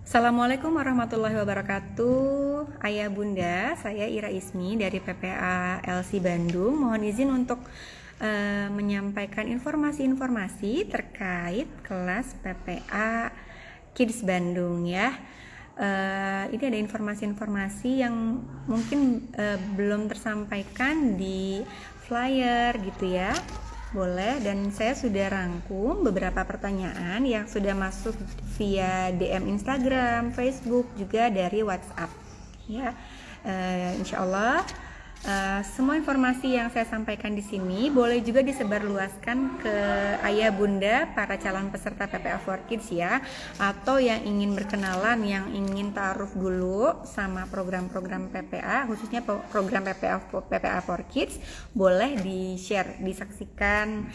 Assalamualaikum warahmatullahi wabarakatuh. Ayah bunda, saya Ira Ismi dari PPA LC Bandung. Mohon izin untuk menyampaikan informasi-informasi terkait kelas PPA Kids Bandung ya. Ini ada informasi-informasi yang mungkin belum tersampaikan di flyer gitu ya. Boleh, dan saya sudah rangkum beberapa pertanyaan yang sudah masuk via DM Instagram, Facebook, juga dari WhatsApp ya. Insya Allah semua informasi yang saya sampaikan di sini boleh juga disebarluaskan ke ayah bunda para calon peserta PPA for Kids ya, atau yang ingin berkenalan, yang ingin taruh dulu sama program-program PPA, khususnya program PPA for Kids, boleh di-share, disaksikan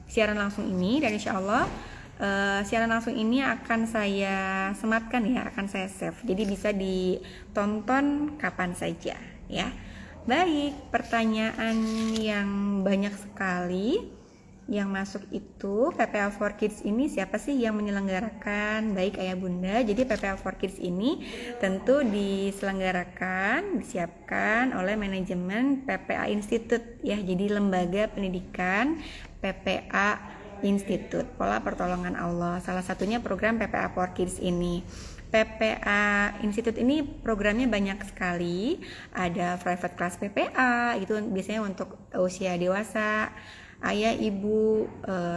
siaran langsung ini, dan insya Allah siaran langsung ini akan saya sematkan ya, akan saya save, jadi bisa ditonton kapan saja ya. Baik, pertanyaan yang banyak sekali yang masuk itu, PPA for Kids ini siapa sih yang menyelenggarakan? Baik ayah bunda, jadi PPA for Kids ini tentu diselenggarakan, disiapkan oleh manajemen PPA Institute ya, jadi lembaga pendidikan PPA Institute, Pola Pertolongan Allah. Salah satunya program PPA for Kids ini. PPA Institute ini programnya banyak sekali. Ada private class PPA, itu biasanya untuk usia dewasa, ayah, ibu,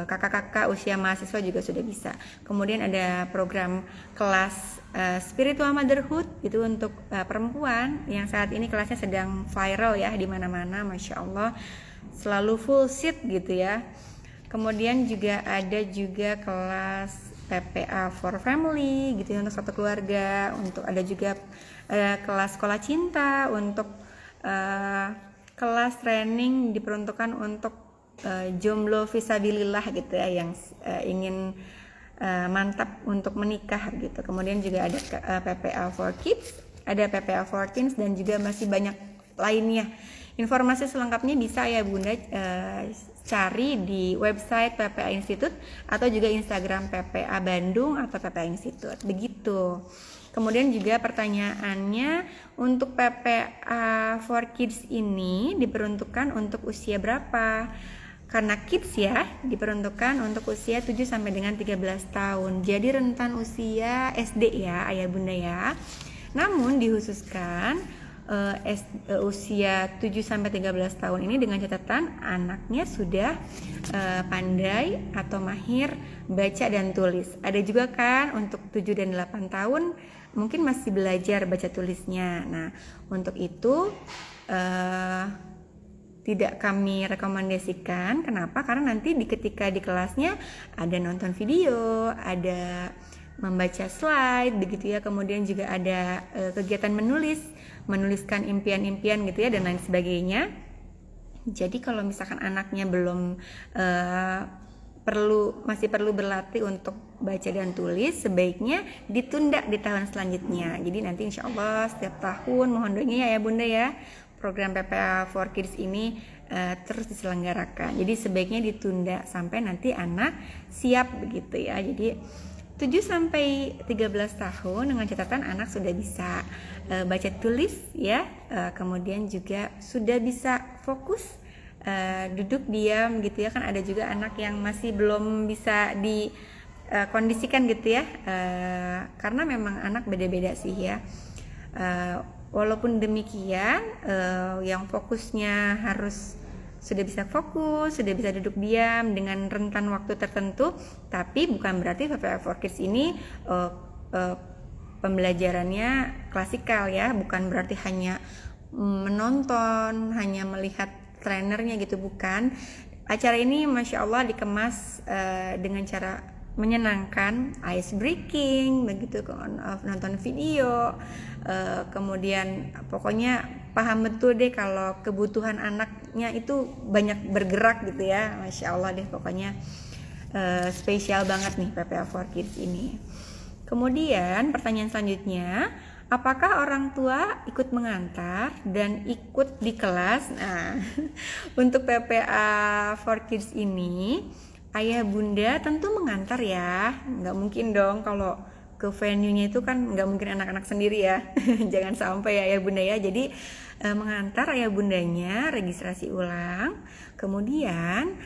kakak-kakak, usia mahasiswa juga sudah bisa. Kemudian ada program kelas spiritual motherhood, itu untuk perempuan yang saat ini kelasnya sedang viral ya di mana-mana, masya Allah, selalu full seat gitu ya. Kemudian juga ada juga kelas PPA for family gitu ya, untuk satu keluarga. Untuk ada juga kelas sekolah cinta, untuk kelas training diperuntukkan untuk jomblo visabilillah gitu ya, yang ingin mantap untuk menikah gitu. Kemudian juga ada PPA for kids, ada PPA for teens, dan juga masih banyak lainnya. Informasi selengkapnya bisa ya bunda cari di website PPA Institute atau juga Instagram PPA Bandung atau PPA Institute, begitu. Kemudian juga pertanyaannya, untuk PPA for Kids ini diperuntukkan untuk usia berapa? Karena kids ya, diperuntukkan untuk usia 7 sampai dengan 13 tahun. Jadi rentan usia SD ya ayah bunda ya. Namun dikhususkan usia 7 sampai 13 tahun ini dengan catatan anaknya sudah pandai atau mahir baca dan tulis. Ada juga kan untuk 7 dan 8 tahun mungkin masih belajar baca tulisnya. Nah, untuk itu tidak kami rekomendasikan. Kenapa? Karena nanti ketika di kelasnya ada nonton video, ada membaca slide begitu ya, kemudian juga ada kegiatan menuliskan impian-impian gitu ya, dan lain sebagainya. Jadi kalau misalkan anaknya belum masih perlu berlatih untuk baca dan tulis, sebaiknya ditunda di tahun selanjutnya. Jadi nanti insya Allah setiap tahun, mohon doanya ya bunda ya, program PPA for Kids ini terus diselenggarakan. Jadi sebaiknya ditunda sampai nanti anak siap begitu ya. Jadi 7 sampai 13 tahun dengan catatan anak sudah bisa baca tulis ya, kemudian juga sudah bisa fokus duduk diam gitu ya. Kan ada juga anak yang masih belum bisa dikondisikan gitu ya, karena memang anak beda-beda sih ya. Walaupun demikian, yang fokusnya harus sudah bisa fokus, sudah bisa duduk diam dengan rentan waktu tertentu, tapi bukan berarti PPA for Kids ini pembelajarannya klasikal ya, bukan berarti hanya menonton, hanya melihat trainernya gitu, bukan. Acara ini masya Allah dikemas dengan cara menyenangkan, ice breaking begitu, nonton video, kemudian pokoknya paham betul deh kalau kebutuhan anaknya itu banyak bergerak gitu ya, masya Allah deh pokoknya. Spesial banget nih PPA for Kids ini. Kemudian pertanyaan selanjutnya, apakah orang tua ikut mengantar dan ikut di kelas? Nah, untuk PPA for Kids ini ayah bunda tentu mengantar ya, nggak mungkin dong kalau ke venue-nya itu kan nggak mungkin anak-anak sendiri ya. Jangan sampai ya ayah bunda ya. Jadi mengantar ayah bundanya registrasi ulang, kemudian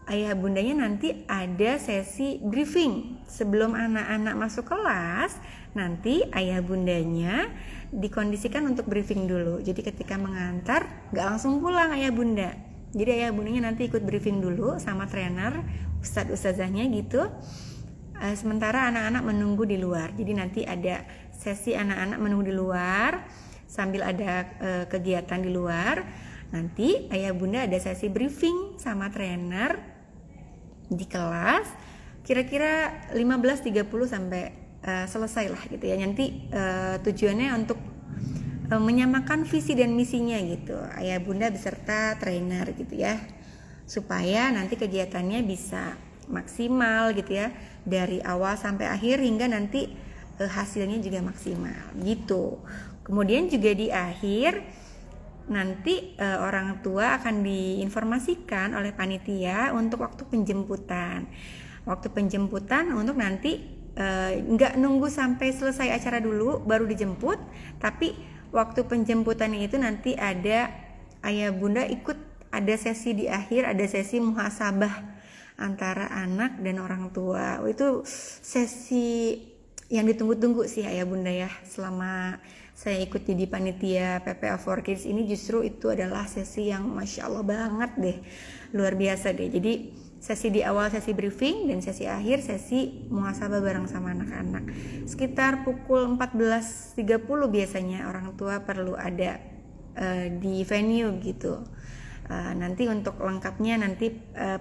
ayah bundanya nanti ada sesi briefing sebelum anak-anak masuk kelas. Nanti ayah bundanya dikondisikan untuk briefing dulu. Jadi ketika mengantar nggak langsung pulang ayah bunda. Jadi ayah bundanya nanti ikut briefing dulu sama trainer, ustadzahnya gitu. Sementara anak-anak menunggu di luar. Jadi nanti ada sesi anak-anak menunggu di luar sambil ada kegiatan di luar. Nanti ayah bunda ada sesi briefing sama trainer di kelas. Kira-kira 15.30 sampai selesai lah gitu ya. Nanti tujuannya untuk menyamakan visi dan misinya gitu. Ayah bunda beserta trainer gitu ya. Supaya nanti kegiatannya bisa maksimal gitu ya, dari awal sampai akhir hingga nanti hasilnya juga maksimal gitu. Kemudian juga di akhir nanti orang tua akan diinformasikan oleh panitia untuk waktu penjemputan. Waktu penjemputan untuk nanti nggak nunggu sampai selesai acara dulu baru dijemput, tapi waktu penjemputannya itu nanti ada ayah bunda ikut, ada sesi di akhir, ada sesi muhasabah antara anak dan orang tua. Itu sesi yang ditunggu-tunggu sih ayah bunda ya. Selama saya ikut jadi panitia PPA 4Kids ini, justru itu adalah sesi yang Masya Allah banget deh, luar biasa deh. Jadi sesi di awal sesi briefing dan sesi akhir sesi muhasabah bareng sama anak-anak. Sekitar pukul 14.30 biasanya orang tua perlu ada di venue gitu. Nanti untuk lengkapnya nanti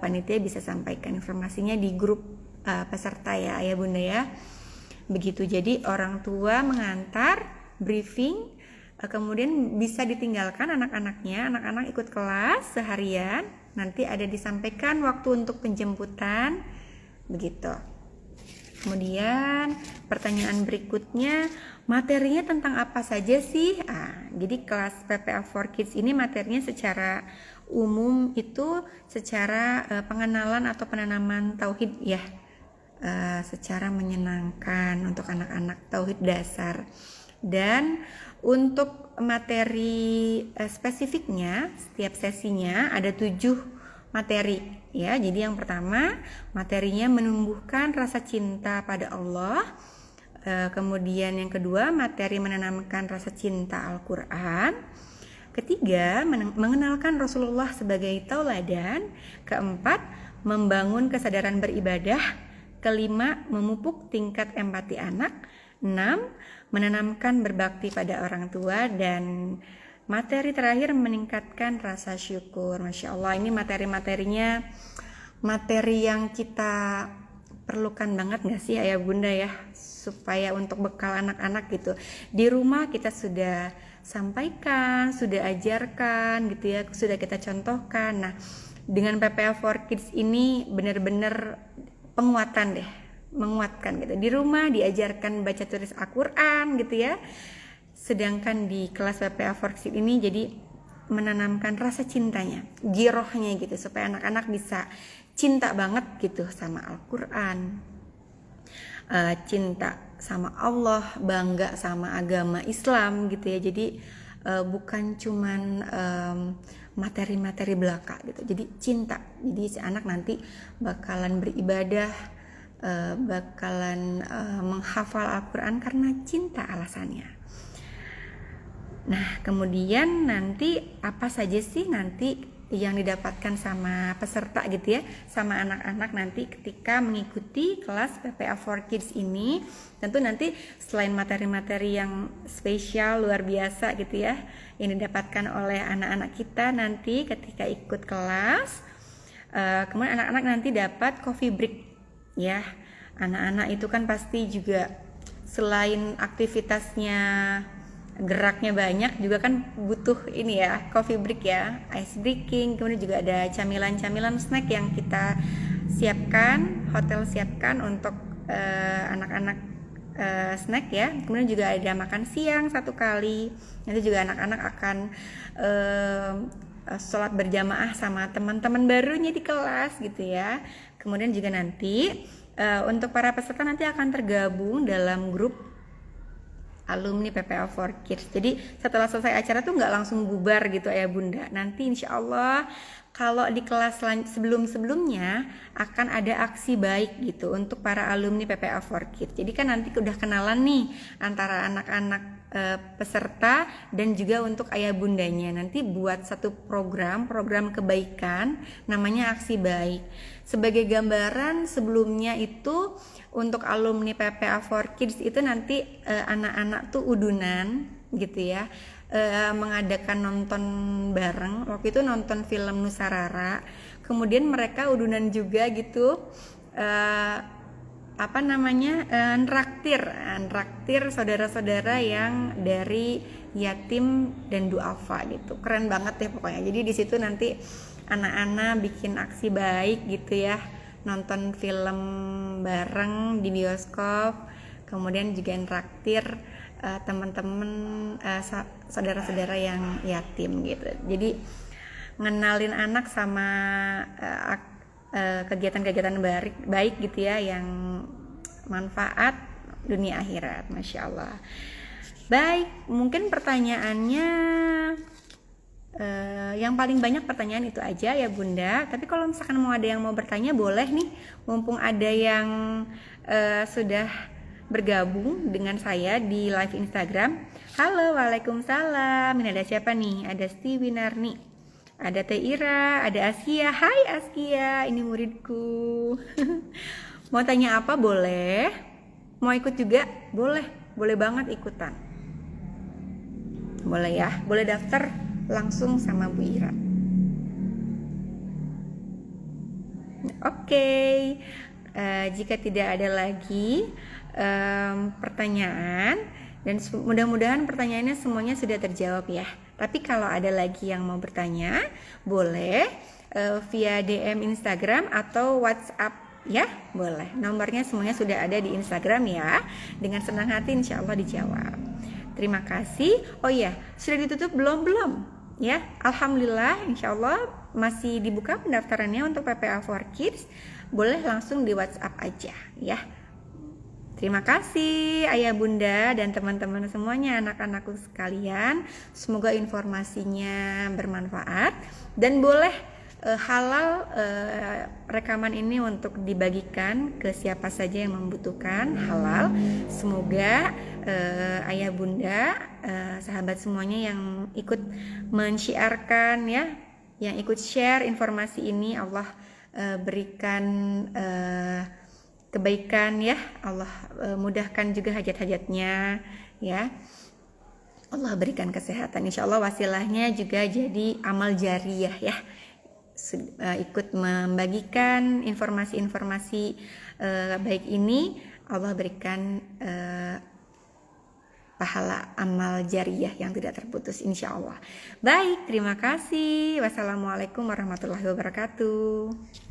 panitia bisa sampaikan informasinya di grup peserta ya ayah bunda ya. Begitu, jadi orang tua mengantar, briefing, kemudian bisa ditinggalkan anak-anaknya, anak-anak ikut kelas seharian, nanti ada disampaikan waktu untuk penjemputan begitu. Kemudian pertanyaan berikutnya, materinya tentang apa saja sih? Jadi kelas PPA 4Kids ini materinya secara umum itu secara pengenalan atau penanaman tauhid ya, secara menyenangkan untuk anak-anak, tauhid dasar. Dan untuk materi spesifiknya setiap sesinya ada 7 materi ya. Jadi yang pertama materinya menumbuhkan rasa cinta pada Allah. Kemudian yang kedua materi menanamkan rasa cinta Al-Quran. Ketiga mengenalkan Rasulullah sebagai tauladan. Keempat membangun kesadaran beribadah. Kelima memupuk tingkat empati anak. 6 menanamkan berbakti pada orang tua. Dan materi terakhir meningkatkan rasa syukur. Masya Allah, ini materi-materinya materi yang kita perlukan banget gak sih ayah bunda ya, supaya untuk bekal anak-anak gitu. Di rumah kita sudah sampaikan, sudah ajarkan gitu ya, sudah kita contohkan. Nah dengan PPA 4Kids ini benar-benar penguatan deh, menguatkan gitu. Di rumah diajarkan baca tulis Al-Quran gitu ya. Sedangkan di kelas PPA 4Kids ini jadi menanamkan rasa cintanya, girohnya gitu, supaya anak-anak bisa cinta banget gitu sama Al-Quran, cinta sama Allah, bangga sama agama Islam gitu ya. Jadi bukan cuman materi-materi belaka gitu, jadi cinta. Jadi si anak nanti bakalan beribadah, bakalan menghafal Al-Quran karena cinta alasannya. Nah kemudian nanti apa saja sih nanti yang didapatkan sama peserta gitu ya, sama anak-anak nanti ketika mengikuti kelas PPA 4Kids ini. Tentu nanti selain materi-materi yang spesial luar biasa gitu ya, yang didapatkan oleh anak-anak kita nanti ketika ikut kelas, kemudian anak-anak nanti dapat coffee break ya. Anak-anak itu kan pasti juga selain aktivitasnya geraknya banyak juga kan butuh ini ya, coffee break ya, ice breaking. Kemudian juga ada camilan-camilan snack yang kita siapkan, hotel siapkan untuk anak-anak snack ya. Kemudian juga ada makan siang 1 kali. Nanti juga anak-anak akan sholat berjamaah sama teman-teman barunya di kelas gitu ya. Kemudian juga nanti Untuk para peserta nanti akan tergabung dalam grup alumni PPA for Kids. Jadi setelah selesai acara tuh nggak langsung bubar gitu Ayah Bunda. Nanti insya Allah kalau di kelas sebelum-sebelumnya akan ada aksi baik gitu untuk para alumni PPA for Kids. Jadi kan nanti udah kenalan nih antara anak-anak peserta dan juga untuk ayah bundanya. Nanti buat satu program kebaikan namanya aksi baik. Sebagai gambaran sebelumnya itu untuk alumni PPA for Kids itu nanti anak-anak tuh udunan gitu ya, mengadakan nonton bareng. Waktu itu nonton film Nusarara, kemudian mereka udunan juga gitu, nraktir saudara-saudara yang dari yatim dan duafa gitu. Keren banget ya pokoknya. Jadi di situ nanti anak-anak bikin aksi baik gitu ya, nonton film bareng di bioskop, kemudian juga nraktir teman-teman saudara-saudara yang yatim gitu. Jadi ngenalin anak sama kegiatan-kegiatan baik gitu ya, yang manfaat dunia akhirat. Masya Allah. Baik, mungkin pertanyaannya yang paling banyak pertanyaan itu aja ya Bunda. Tapi kalau misalkan ada yang mau bertanya boleh nih, mumpung ada yang sudah bergabung dengan saya di live Instagram. Halo, waalaikumsalam. Ini ada siapa nih? Ada Stewi Narni, ada Teh Ira, ada Askia. Hai Askia, ini muridku. Mau tanya apa boleh? Mau ikut juga? Boleh, boleh banget ikutan. Boleh ya, boleh daftar langsung sama Bu Ira. Oke. Jika tidak ada lagi pertanyaan, dan mudah-mudahan pertanyaannya semuanya sudah terjawab ya. Tapi kalau ada lagi yang mau bertanya, boleh via DM Instagram atau WhatsApp ya, boleh. Nomornya semuanya sudah ada di Instagram ya. Dengan senang hati insya Allah dijawab. Terima kasih. Oh iya, sudah ditutup belum ya? Alhamdulillah, insya Allah masih dibuka pendaftarannya untuk PPA for Kids. Boleh langsung di WhatsApp aja ya. Terima kasih ayah bunda dan teman-teman semuanya, anak-anakku sekalian. Semoga informasinya bermanfaat dan boleh halal rekaman ini untuk dibagikan ke siapa saja yang membutuhkan, halal. Semoga ayah bunda, sahabat semuanya yang ikut mensyiarkan ya, yang ikut share informasi ini, Allah berikan kebaikan ya, Allah mudahkan juga hajat-hajatnya ya, Allah berikan kesehatan, insya Allah wasilahnya juga jadi amal jariyah ya, ikut membagikan informasi-informasi baik ini, Allah berikan pahala amal jariyah yang tidak terputus insya Allah. Baik, terima kasih. Wassalamualaikum warahmatullahi wabarakatuh.